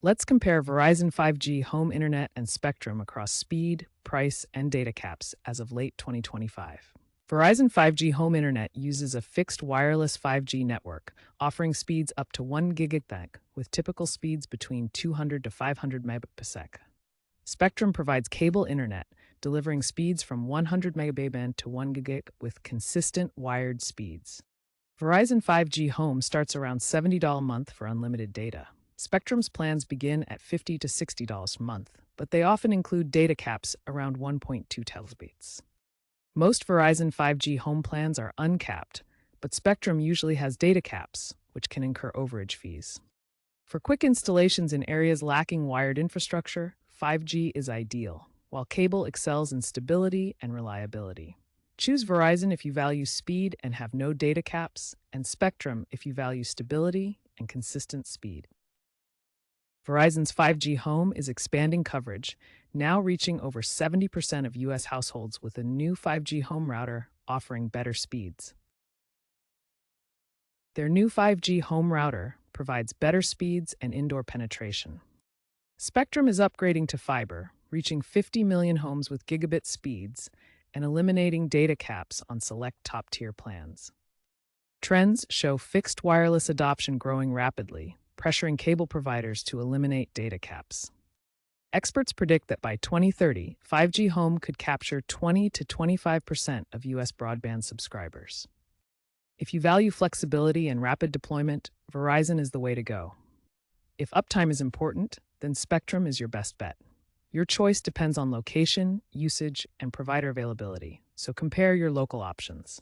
Let's compare Verizon 5G home internet and spectrum across speed, price, and data caps as of late 2025. Verizon 5G home internet uses a fixed wireless 5G network, offering speeds up to 1 gigabit with typical speeds between 200 to 500 Mbps. Spectrum provides cable internet, delivering speeds from 100 megabit to 1 gigabit with consistent wired speeds. Verizon 5G home starts around $70 a month for unlimited data. Spectrum's plans begin at $50 to $60 a month, but they often include data caps around 1.2 terabits. Most Verizon 5G home plans are uncapped, but Spectrum usually has data caps, which can incur overage fees. For quick installations in areas lacking wired infrastructure, 5G is ideal, while cable excels in stability and reliability. Choose Verizon if you value speed and have no data caps, and Spectrum if you value stability and consistent speed. Verizon's 5G home is expanding coverage, now reaching over 70% of U.S. households with a new 5G home router offering better speeds. Their new 5G home router provides better speeds and indoor penetration. Spectrum is upgrading to fiber, reaching 50 million homes with gigabit speeds and eliminating data caps on select top-tier plans. Trends show fixed wireless adoption growing rapidly, pressuring cable providers to eliminate data caps. Experts predict that by 2030, 5G home could capture 20 to 25% of U.S. broadband subscribers. If you value flexibility and rapid deployment, Verizon is the way to go. If uptime is important, then Spectrum is your best bet. Your choice depends on location, usage, and provider availability, so compare your local options.